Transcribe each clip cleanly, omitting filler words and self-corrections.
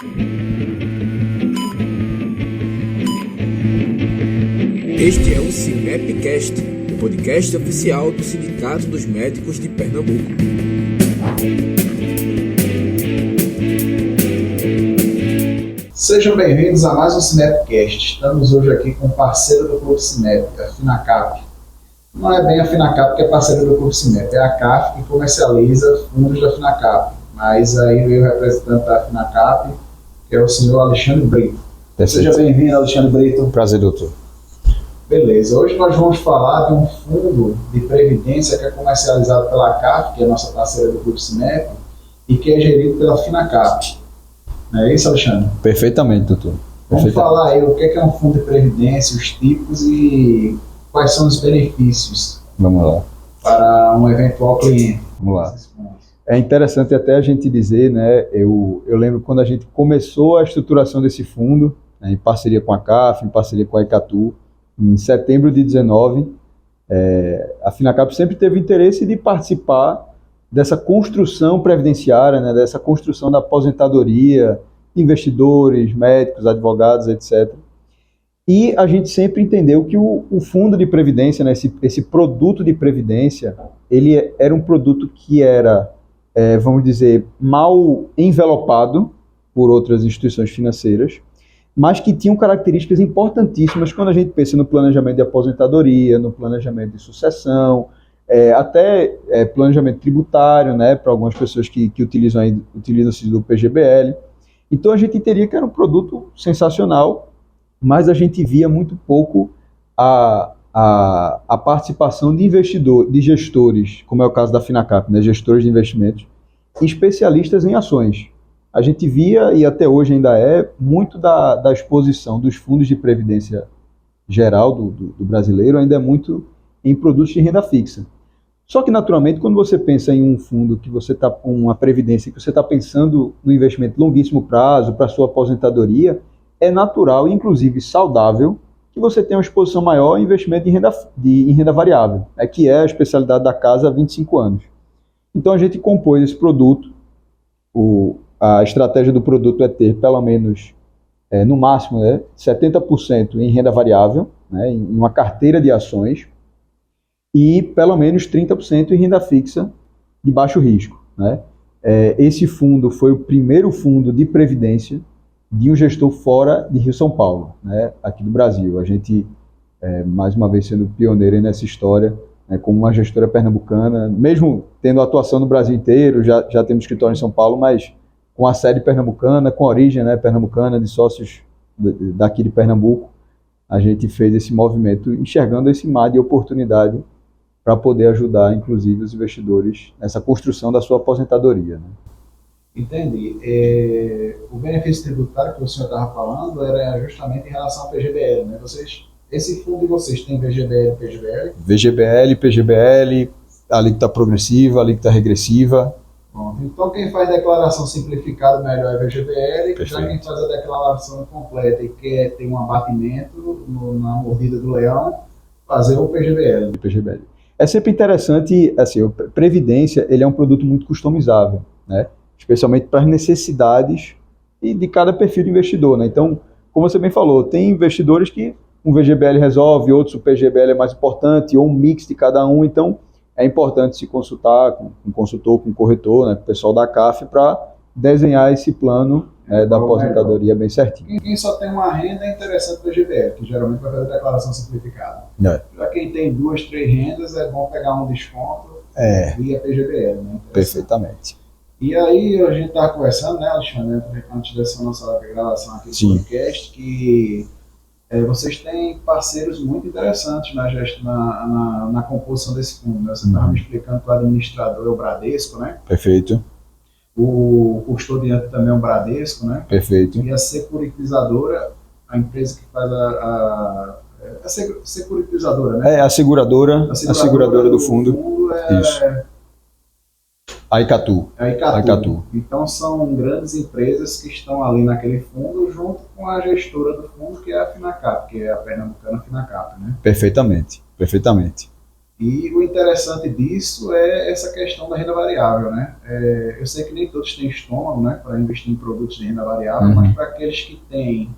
Este é o Sinepcast, o podcast oficial do Sindicato dos Médicos de Pernambuco. Sejam bem-vindos a mais um Sinepcast. Estamos hoje aqui com um parceiro do Clube Sinep, a Finacap. Não é bem a Finacap que é parceiro do Clube Sinep, é a CAF que comercializa fundos da Finacap. Mas aí veio o representante da Finacap, que é o senhor Alexandre Brito. Perfeito. Seja bem-vindo, Alexandre Brito. Prazer, doutor. Beleza, hoje nós vamos falar de um fundo de previdência que é comercializado pela CAF, que é a nossa parceira do Clube Sinep, e que é gerido pela Finacap. Não é isso, Alexandre? Perfeitamente, doutor. Vamos falar aí o que é um fundo de previdência, os tipos e quais são os benefícios. Vamos lá. Para um eventual cliente. Vamos lá. É interessante até a gente dizer, né? Eu lembro quando a gente começou a estruturação desse fundo, né, em parceria com a CAF, em parceria com a Icatu, em setembro de 2019, a Finacap sempre teve interesse de participar dessa construção previdenciária, né, dessa construção da aposentadoria, investidores, médicos, advogados, etc. E a gente sempre entendeu que o fundo de previdência, né, esse produto de previdência, ele era um produto que era, vamos dizer, mal envelopado por outras instituições financeiras, mas que tinham características importantíssimas quando a gente pensa no planejamento de aposentadoria, no planejamento de sucessão, até planejamento tributário, né, para algumas pessoas que utilizam-se do PGBL. Então a gente teria que era um produto sensacional, mas a gente via muito pouco a participação de de gestores, como é o caso da Finacap, né, gestores de investimentos, especialistas em ações. A gente via, e até hoje ainda muito da exposição dos fundos de previdência geral do brasileiro ainda é muito em produtos de renda fixa. Só que, naturalmente, quando você pensa em um fundo que você está com uma previdência, que você está pensando no investimento de longuíssimo prazo para sua aposentadoria, é natural e, inclusive, saudável que você tenha uma exposição maior em investimento em renda variável, que é a especialidade da casa há 25 anos. Então, a gente compôs esse produto. A estratégia do produto é ter, pelo menos, no máximo, 70% em renda variável, né, em uma carteira de ações, e pelo menos 30% em renda fixa de baixo risco, né? Esse fundo foi o primeiro fundo de previdência de um gestor fora de Rio São Paulo, né, aqui do Brasil. A gente, mais uma vez, sendo pioneiro nessa história, né, como uma gestora pernambucana, mesmo tendo atuação no Brasil inteiro, já temos escritório em São Paulo, mas com a sede pernambucana, com a origem, né, pernambucana, de sócios daqui de Pernambuco, a gente fez esse movimento enxergando esse mar de oportunidade para poder ajudar, inclusive, os investidores nessa construção da sua aposentadoria, né? Entendi. O benefício tributário que o senhor estava falando era justamente em relação ao PGBL, né? Esse fundo de vocês tem VGBL e PGBL? VGBL, PGBL, alíquota progressiva, alíquota regressiva. Pronto. Então, quem faz declaração simplificada melhor é VGBL, Perfeito. Já quem faz a declaração completa e quer ter um abatimento na mordida do leão, fazer o PGBL. PGBL. É sempre interessante, assim, previdência, ele é um produto muito customizável, né? Especialmente para as necessidades de cada perfil de investidor, né? Então, como você bem falou, tem investidores que um VGBL resolve, outros o PGBL é mais importante, ou um mix de cada um. Então, é importante se consultar com um consultor, com um corretor, né, com o pessoal da CAF, para desenhar esse plano da aposentadoria bem certinho. Quem só tem uma renda é interessante o PGBL, que geralmente vai fazer declaração simplificada. Já quem tem 2, 3 rendas, é bom pegar um desconto via PGBL. Né? Perfeitamente. E aí a gente estava conversando, né, Alexandre, antes dessa nossa gravação aqui do podcast, que vocês têm parceiros muito interessantes na composição desse fundo. Né? Você estava me explicando que o administrador é o Bradesco, né? Perfeito. O custodiante também é um Bradesco, né? Perfeito. E a securitizadora, a empresa que faz a securitizadora, né? A seguradora do fundo Isso. A Icatu. Então são grandes empresas que estão ali naquele fundo junto com a gestora do fundo, que é a Finacap, que é a pernambucana Finacap, né? Perfeitamente. E o interessante disso é essa questão da renda variável, né? Eu sei que nem todos têm estômago, né, para investir em produtos de renda variável, mas para aqueles que têm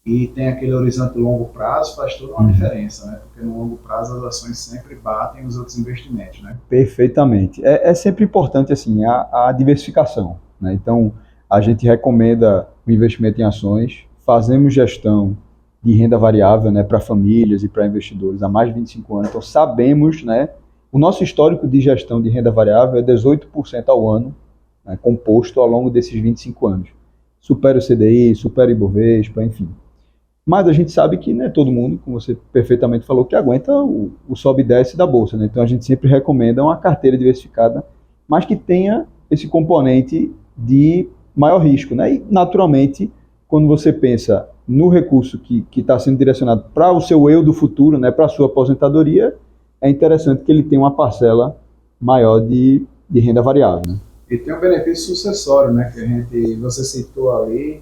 e tem aquele horizonte longo prazo, faz toda uma diferença, né? Porque no longo prazo as ações sempre batem os outros investimentos, né? Perfeitamente. É sempre importante assim a diversificação, né? Então a gente recomenda o investimento em ações, fazemos gestão de renda variável, né, para famílias e para investidores há mais de 25 anos. Então sabemos, né, o nosso histórico de gestão de renda variável é 18% ao ano, né, composto ao longo desses 25 anos. Supera o CDI, supera o Ibovespa, enfim. Mas a gente sabe que não é todo mundo, como você perfeitamente falou, que aguenta o sobe e desce da bolsa, né? Então a gente sempre recomenda uma carteira diversificada, mas que tenha esse componente de maior risco, né? E naturalmente, quando você pensa no recurso que está sendo direcionado para o seu eu do futuro, né, para a sua aposentadoria, é interessante que ele tenha uma parcela maior de renda variável, né? E tem um benefício sucessório, né, que você citou ali.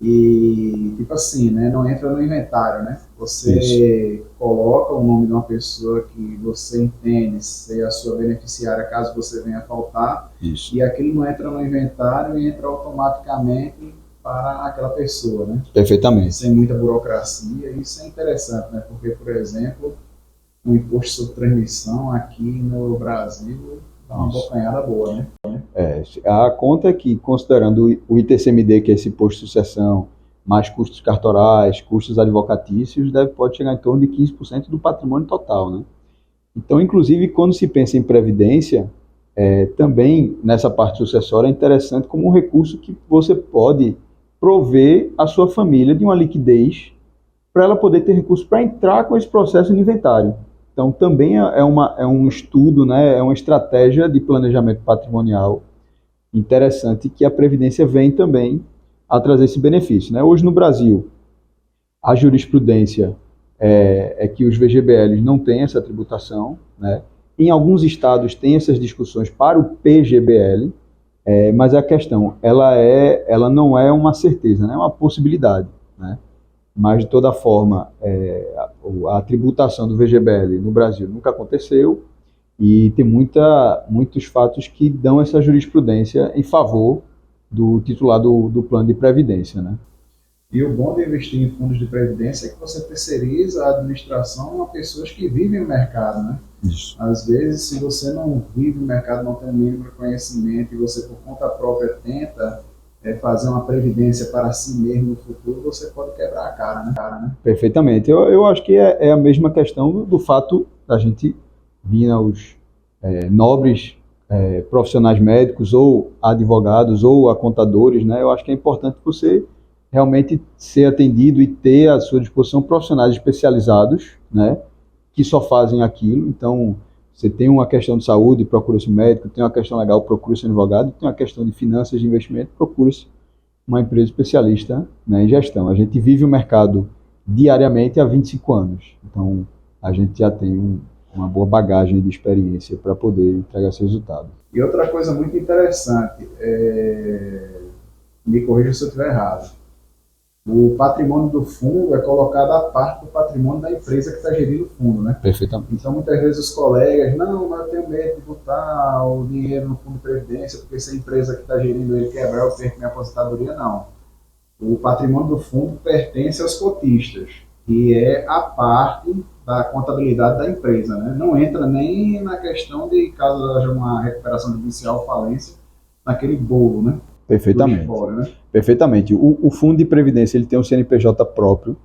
E, tipo assim, né, não entra no inventário, né? Você coloca o nome de uma pessoa que você entende ser a sua beneficiária caso você venha a faltar. Isso. E aquilo não entra no inventário e entra automaticamente para aquela pessoa, né? Perfeitamente. Sem muita burocracia. Isso é interessante, né? Porque, por exemplo, o imposto sobre transmissão aqui no Brasil dá uma bocanhada boa, né? A conta é que, considerando o ITCMD, que é esse imposto de sucessão, mais custos cartorais, custos advocatícios, pode chegar em torno de 15% do patrimônio total, né? Então, inclusive, quando se pensa em previdência, também nessa parte sucessória é interessante como um recurso que você pode prover à sua família de uma liquidez para ela poder ter recurso para entrar com esse processo no inventário. Então, também é um estudo, né, é uma estratégia de planejamento patrimonial interessante que a Previdência vem também a trazer esse benefício, né? Hoje no Brasil, a jurisprudência é que os VGBLs não têm essa tributação, né? Em alguns estados tem essas discussões para o PGBL, mas a questão ela não é uma certeza, né? É uma possibilidade, né? Mas de toda forma, a tributação do VGBL no Brasil nunca aconteceu e tem muitos fatos que dão essa jurisprudência em favor do titular do plano de previdência, né? E o bom de investir em fundos de previdência é que você terceiriza a administração a pessoas que vivem o mercado, né? Isso. Às vezes, se você não vive o mercado, não tem o mínimo conhecimento e você por conta própria tenta fazer uma previdência para si mesmo no futuro, você pode quebrar a cara, né? Perfeitamente. Eu acho que é a mesma questão do fato da gente vir aos nobres profissionais médicos ou advogados ou a contadores, né? Eu acho que é importante você realmente ser atendido e ter à sua disposição profissionais especializados, né? Que só fazem aquilo. Então, você tem uma questão de saúde, procura-se um médico, tem uma questão legal, procura-se um advogado, tem uma questão de finanças, de investimento, procura-se uma empresa especialista, né, em gestão. A gente vive o mercado diariamente há 25 anos, então a gente já tem uma boa bagagem de experiência para poder entregar esse resultado. E outra coisa muito interessante, me corrija se eu estiver errado, o patrimônio do fundo é colocado à parte do patrimônio da empresa que está gerindo o fundo, né? Perfeitamente. Então, muitas vezes os colegas, não, mas eu tenho medo de botar o dinheiro no fundo de previdência, porque se a empresa que está gerindo ele quebrar, eu perco minha aposentadoria. Não. O patrimônio do fundo pertence aos cotistas, que é a parte da contabilidade da empresa, né? Não entra nem na questão de, caso haja uma recuperação judicial ou falência, naquele bolo, né? Perfeitamente. Fora, né? Perfeitamente. O fundo de previdência ele tem um CNPJ próprio.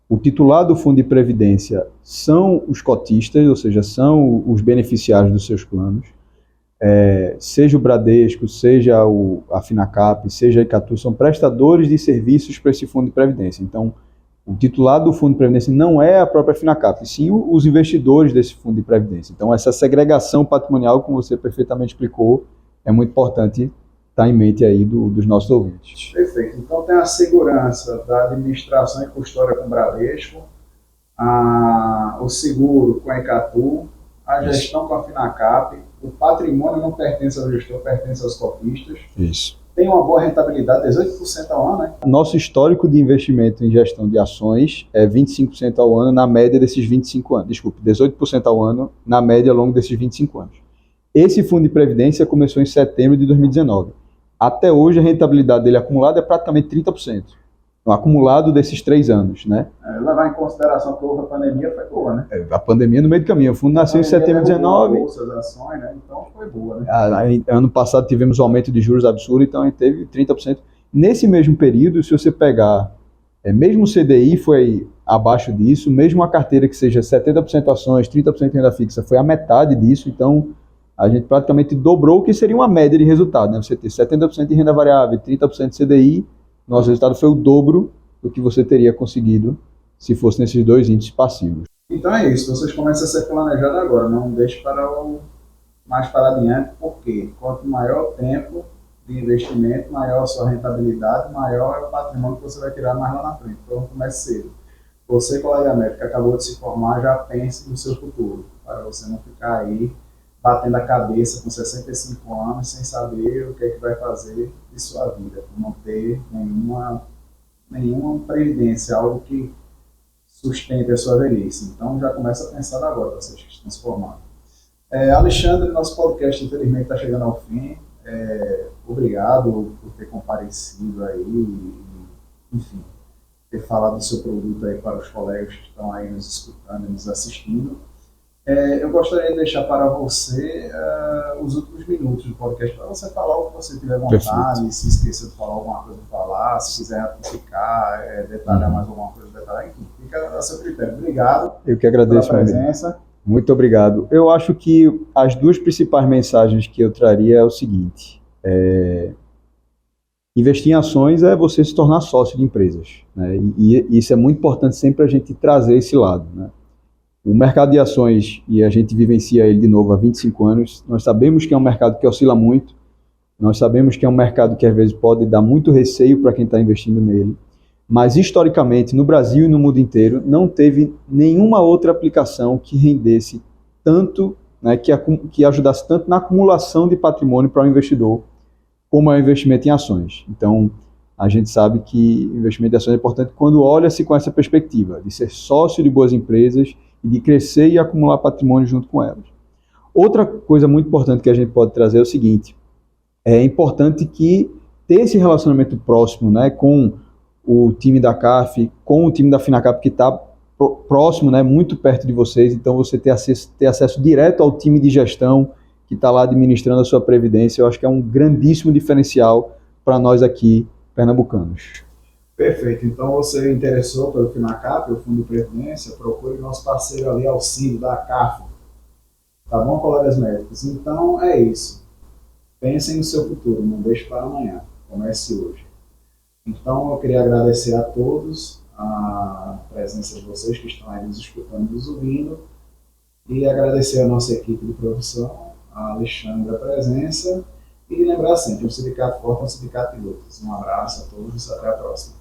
O titular do fundo de previdência são os cotistas, ou seja, são os beneficiários dos seus planos. Seja o Bradesco, seja a Finacap, seja a Icatu, são prestadores de serviços para esse fundo de previdência. Então, o titular do fundo de previdência não é a própria Finacap, sim os investidores desse fundo de previdência. Então, essa segregação patrimonial, como você perfeitamente explicou, é muito importante estar em mente aí dos nossos ouvintes. Perfeito. Então tem a segurança da administração e custódia com o Bradesco, o seguro com a Icatu, a gestão com a Finacap, o patrimônio não pertence ao gestor, pertence aos cotistas. Isso. tem uma boa rentabilidade, 18% ao ano, né? Nosso histórico de investimento em gestão de ações é 25% ao ano na média desses 25 anos. Desculpe, 18% ao ano na média ao longo desses 25 anos. Esse fundo de previdência começou em setembro de 2019. Até hoje, a rentabilidade dele acumulada é praticamente 30%. O acumulado desses 3 anos, né? Levar em consideração que houve a pandemia, foi boa, né? A pandemia no meio do caminho. O fundo nasceu em setembro de 2019. Bolsas, ações, né? Então foi boa, né? Ano passado tivemos um aumento de juros absurdo, então a gente teve 30%. Nesse mesmo período, se você pegar, mesmo o CDI foi abaixo disso, mesmo a carteira que seja 70% ações, 30% renda fixa, foi a metade disso, então a gente praticamente dobrou o que seria uma média de resultado, né? Você ter 70% de renda variável, 30% de CDI, nosso resultado foi o dobro do que você teria conseguido se fosse nesses 2 índices passivos. Então é isso, vocês começam a ser planejados agora, não deixe mais para adiante, porque quanto maior o tempo de investimento, maior a sua rentabilidade, maior é o patrimônio que você vai tirar mais lá na frente. Então comece cedo. Você, colega médico, que acabou de se formar, já pense no seu futuro, para você não ficar aí batendo a cabeça com 65 anos sem saber o que é que vai fazer de sua vida, não ter nenhuma previdência, algo que sustente a sua velhice. Então já começa a pensar agora, vocês que estão se formando. Alexandre, nosso podcast infelizmente está chegando ao fim. Obrigado por ter comparecido aí, enfim, ter falado do seu produto aí para os colegas que estão aí nos escutando e nos assistindo. Eu gostaria de deixar para você os últimos minutos do podcast, para você falar o que você tiver vontade. Perfeito. Se esqueceu de falar alguma coisa, falar, se quiser ratificar, detalhar mais alguma coisa, detalhar, enfim, fica a seu critério. Obrigado. Eu que agradeço pela presença. Muito obrigado. Eu acho que as 2 principais mensagens que eu traria é o seguinte: investir em ações é você se tornar sócio de empresas, né? E isso é muito importante sempre a gente trazer esse lado, né? O mercado de ações, e a gente vivencia ele de novo há 25 anos, nós sabemos que é um mercado que oscila muito, nós sabemos que é um mercado que às vezes pode dar muito receio para quem está investindo nele, mas historicamente no Brasil e no mundo inteiro não teve nenhuma outra aplicação que rendesse tanto, né, que ajudasse tanto na acumulação de patrimônio para o investidor, como é o investimento em ações. Então, a gente sabe que o investimento em ações é importante quando olha-se com essa perspectiva, de ser sócio de boas empresas e de crescer e acumular patrimônio junto com elas. Outra coisa muito importante que a gente pode trazer é o seguinte: é importante que ter esse relacionamento próximo, né, com o time da CAF, com o time da Finacap que está próximo, né, muito perto de vocês, então você ter acesso direto ao time de gestão que está lá administrando a sua previdência, eu acho que é um grandíssimo diferencial para nós aqui, pernambucanos. Perfeito, então você interessou pelo Finacap, o Fundo de Previdência, procure nosso parceiro ali, Auxílio, da CAF. Tá bom, colegas médicos? Então é isso. Pensem no seu futuro, não deixe para amanhã, comece hoje. Então eu queria agradecer a todos a presença de vocês que estão aí nos escutando e nos ouvindo, e agradecer a nossa equipe de produção, a Alexandre a presença, e lembrar sempre, um sindicato forte é um sindicato de lutas. Um abraço a todos e até a próxima.